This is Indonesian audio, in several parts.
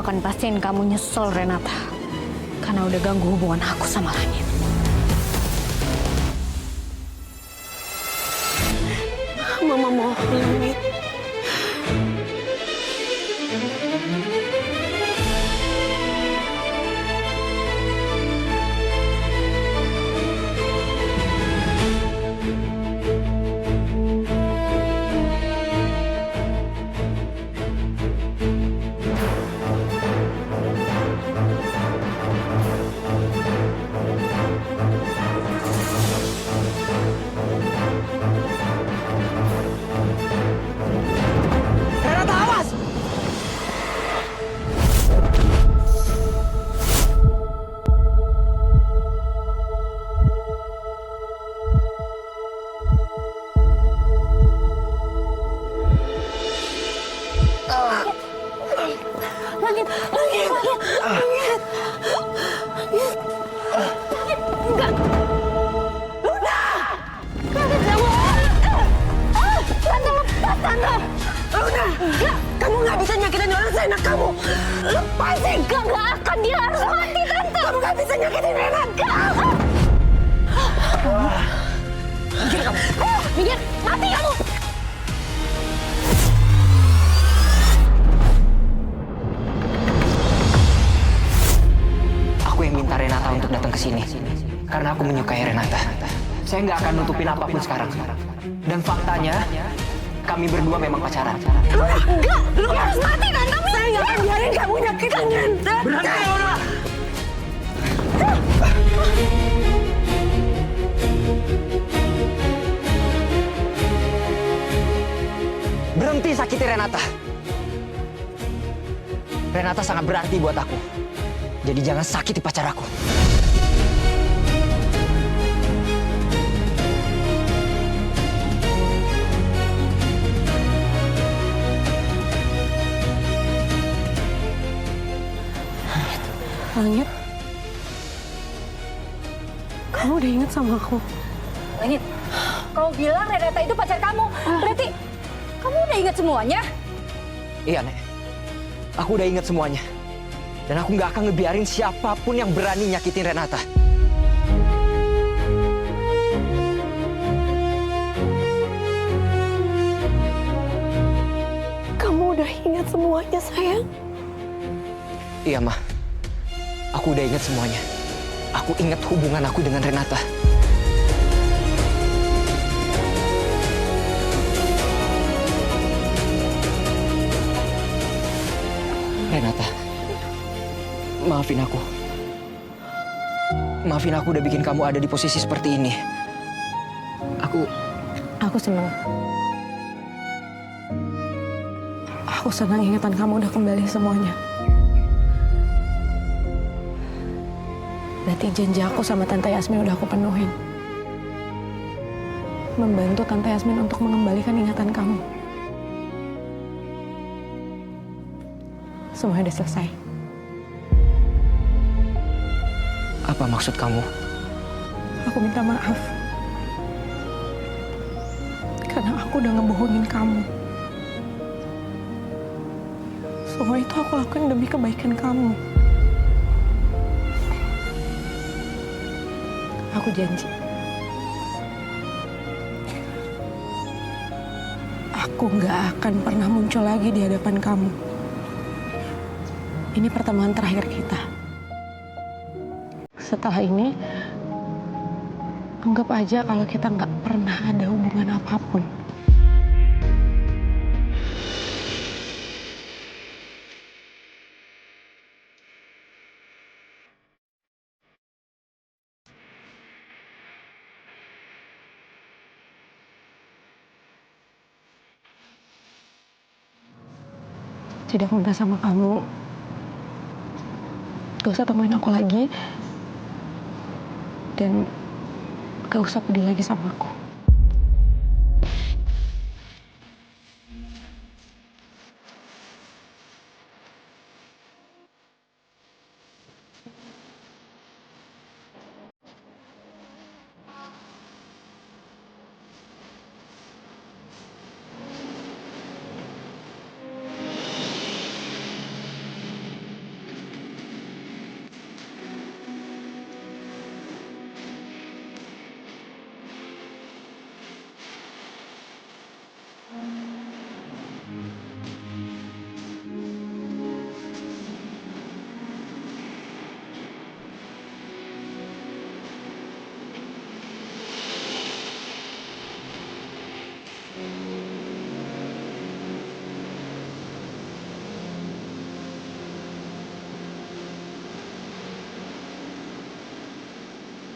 akan pastiin kamu nyesel, Renata. Karena udah ganggu hubungan aku sama Langit. Mama mohon, Langit. Langit, Langit, Langit, Langit, enggak. Luna! Langit, kamu. Tante, lepas, Tante. Luna, enggak. Kamu nggak bisa nyakitin orang seenak kamu. Lepasin. Enggak akan. Dia harus mati, Tante. Kamu nggak bisa nyakitin Renata. Minggir kamu. Minggir, mati kamu. Aku yang minta Renata untuk datang ke sini karena aku menyukai Renata. Saya nggak akan nutupin apapun sekarang. Dan faktanya, kami berdua memang pacaran. Luna, enggak. Luna harus mati, Tante. Saya nggak akan biarin kamu nyakitin Renata. Berhenti, Luna! Berhenti sakiti Renata. Renata sangat berarti buat aku. Jadi jangan sakiti pacar aku. Langit, kamu udah ingat sama aku? Langit, kau bilang Renata itu pacar kamu. Berarti kamu udah ingat semuanya? Iya, Nek. Aku udah ingat semuanya. Dan aku nggak akan ngebiarin siapapun yang berani nyakitin Renata. Kamu udah ingat semuanya, sayang? Iya, Ma. Aku udah ingat semuanya. Aku ingat hubungan aku dengan Renata. Renata, maafin aku. Maafin aku udah bikin kamu ada di posisi seperti ini. Aku senang. Aku senang ingatan kamu udah kembali semuanya. Berarti janji aku sama Tante Yasmin udah aku penuhin. Membantu Tante Yasmin untuk mengembalikan ingatan kamu. Semuanya udah selesai. Apa maksud kamu? Aku minta maaf. Karena aku udah ngebohongin kamu. Semua itu aku lakuin demi kebaikan kamu. Aku janji. Aku nggak akan pernah muncul lagi di hadapan kamu. Ini pertemuan terakhir kita. Setelah ini, anggap aja kalau kita nggak pernah ada hubungan apapun. Jadi aku minta sama kamu, gak usah temuin aku lagi. Dan gak usah peduli lagi sama aku.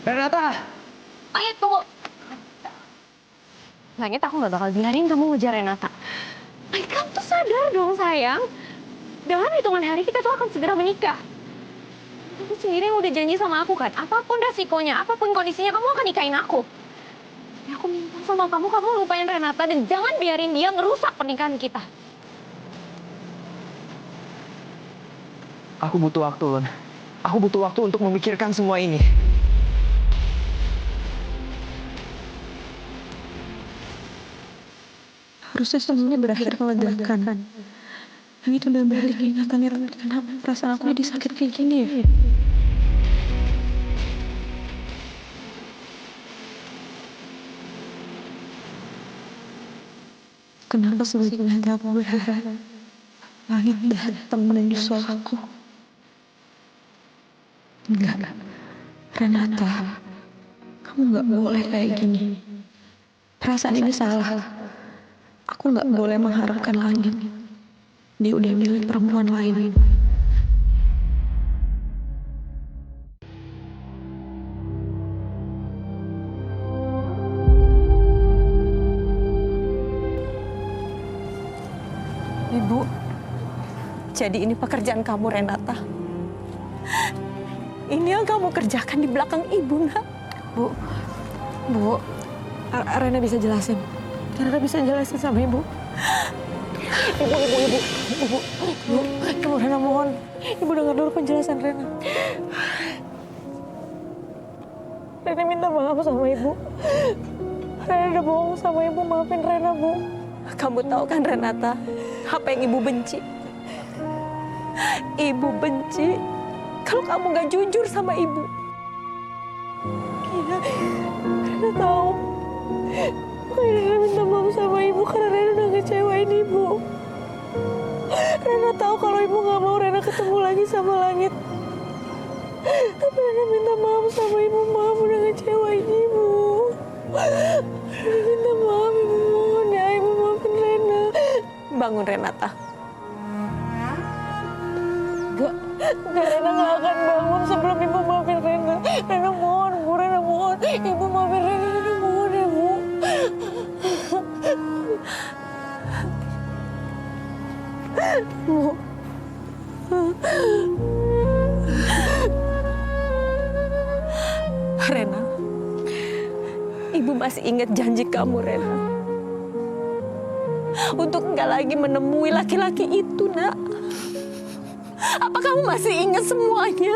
Renata! Ayo tunggu. Langit, aku gak bakal biarin kamu ngejar Renata. Langit, kamu tuh sadar dong sayang. Dalam hitungan hari kita tuh akan segera menikah. Kamu sendiri yang udah janji sama aku kan. Apapun resikonya, apapun kondisinya, kamu akan nikahin aku. Ya, aku minta sama kamu lupain Renata dan jangan biarin dia ngerusak pernikahan kita. Aku butuh waktu, Lon. Aku butuh waktu untuk memikirkan semua ini. Harusnya semuanya berakhir melegakan. Yang itu udah balik ingatannya. Kenapa perasaan aku jadi sakit kayak gini ya? Kenapa sebetulnya aku berharap langit datang menyusul aku? Enggak, Renata, kamu nggak boleh kayak gini. Perasaan ini salah. Aku nggak boleh mengharapkan langit. Dia udah milih perempuan lain. Ibu, jadi ini pekerjaan kamu, Renata. Ini yang kamu kerjakan di belakang ibu, nak. Bu, Rena bisa jelasin. Rena bisa jelasin sama ibu. Ibu, Rena mohon. Ibu dengar dulu penjelasan Rena. Rena minta maaf sama ibu. Rena udah bohong sama ibu, maafin Rena, Bu. Kamu tahu kan, Renata, apa yang ibu benci? Ibu benci kalau kamu gak jujur sama ibu. Iya, Rena tahu. Rena minta maaf sama ibu karena Rena udah ngecewain ibu. Rena tahu kalau ibu gak mau Rena ketemu lagi sama Langit. Tapi Rena minta maaf sama ibu, maaf udah ngecewain ibu. Rena minta maaf, ibu mohon ya, ibu maafin Rena. Bangun, Renata. Enggak, Rena gak akan bangun sebelum ibu maafin Rena. Rena mohon, Bu, Rena mohon. Ibu maafin Rena, Rena mohon ya, Bu. Bu. Rena, ibu masih ingat janji kamu, Rena. Untuk enggak lagi menemui laki-laki itu, nak. Apa kamu masih ingat semuanya?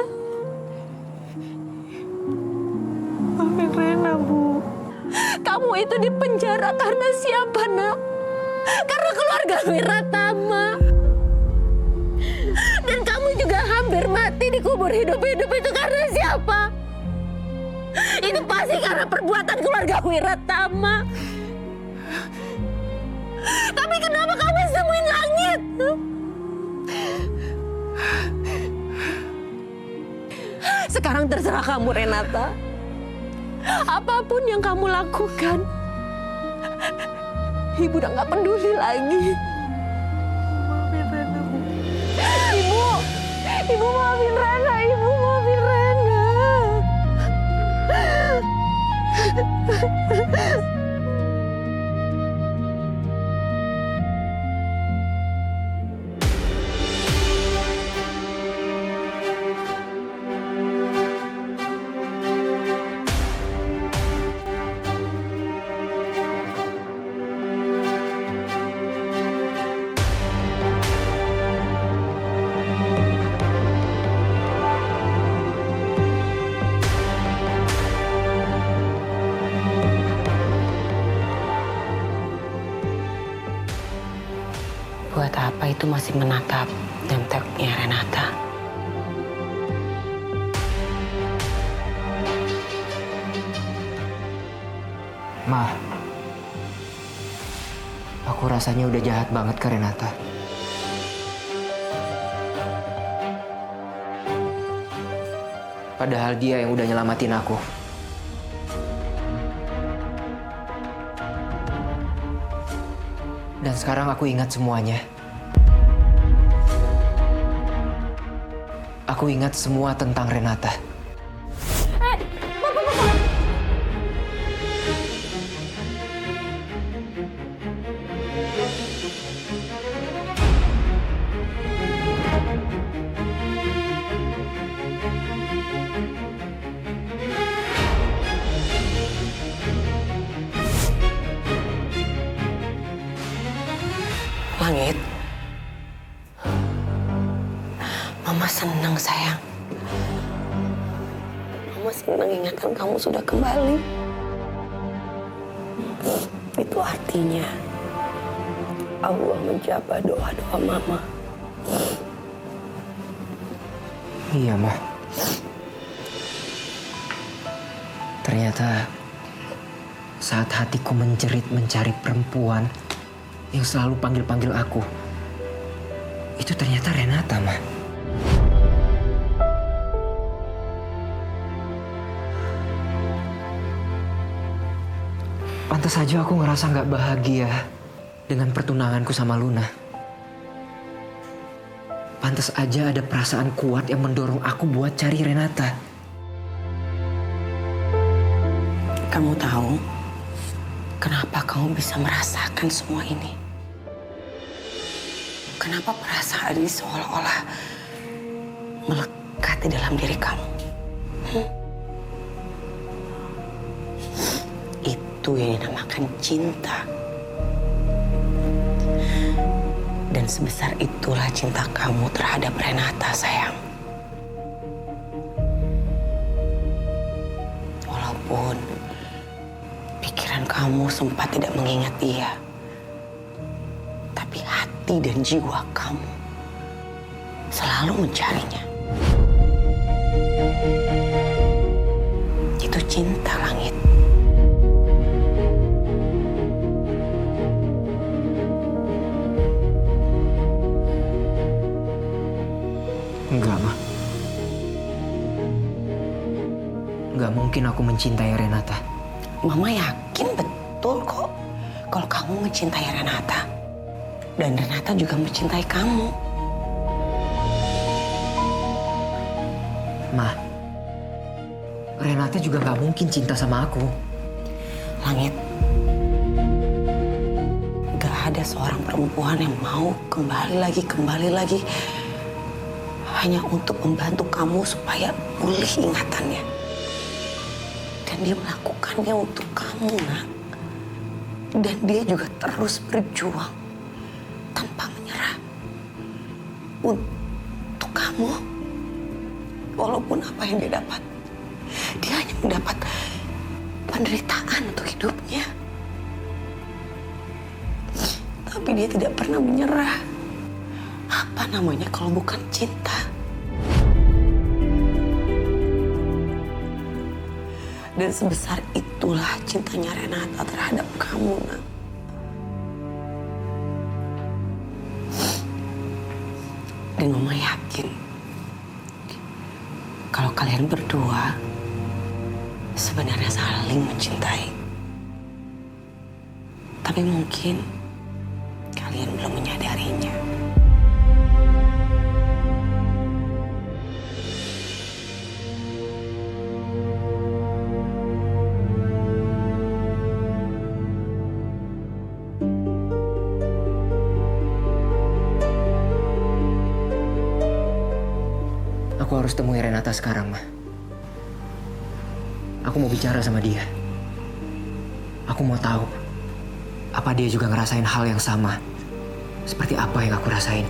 Maafin Rena, Bu. Kamu itu dipenjara karena siapa, nak? Karena keluarga Wiratama. Dan kamu juga hampir mati dikubur hidup-hidup itu karena siapa? Itu pasti karena perbuatan keluarga Wiratama. Tapi kenapa kamu semuin Langit? Sekarang terserah kamu, Renata. Apapun yang kamu lakukan, ibu udah gak peduli lagi. Maafin Rena, Bu. Ibu maafin Rena, ibu maafin Rena. Buat apa itu masih menatap nemteknya Renata? Ma, aku rasanya udah jahat banget ke Renata. Padahal dia yang udah nyelamatin aku. Dan sekarang aku ingat semuanya. Aku ingat semua tentang Renata. Bapak. Langit. Mama senang, sayang. Mama senang ingatan kamu sudah kembali. Itu artinya Allah menjawab doa-doa Mama. Iya, Ma. Ternyata saat hatiku menjerit mencari perempuan yang selalu panggil-panggil aku, itu ternyata Renata, Ma. Pantas saja aku ngerasa nggak bahagia dengan pertunanganku sama Luna. Pantas aja ada perasaan kuat yang mendorong aku buat cari Renata. Kamu tahu kenapa kamu bisa merasakan semua ini? Kenapa perasaan ini seolah-olah melekat di dalam diri kamu? Itu yang dinamakan cinta. Dan sebesar itulah cinta kamu terhadap Renata, sayang. Walaupun pikiran kamu sempat tidak mengingat dia, tapi hati dan jiwa kamu selalu mencarinya. Itu cinta, Langit. Enggak, Ma. Enggak mungkin aku mencintai Renata. Mama yakin betul kok kalau kamu mencintai Renata. Dan Renata juga mencintai kamu. Ma, Renata juga nggak mungkin cinta sama aku. Langit, gak ada seorang perempuan yang mau kembali lagi hanya untuk membantu kamu supaya pulih ingatannya. Dan dia melakukannya untuk kamu, Nak. Dan dia juga terus berjuang tanpa menyerah untuk kamu. Walaupun apa yang dia dapat, dia hanya mendapat penderitaan untuk hidupnya. Tapi dia tidak pernah menyerah. Apa namanya kalau bukan cinta? Dan sebesar itulah cintanya Renata terhadap kamu, Nak. Dan Mama yakin kalau kalian berdua sebenarnya saling mencintai. Tapi mungkin kalian belum menyadarinya. Aku harus temui Renata sekarang, Ma. Aku mau bicara sama dia. Aku mau tahu apa dia juga ngerasain hal yang sama seperti apa yang aku rasain.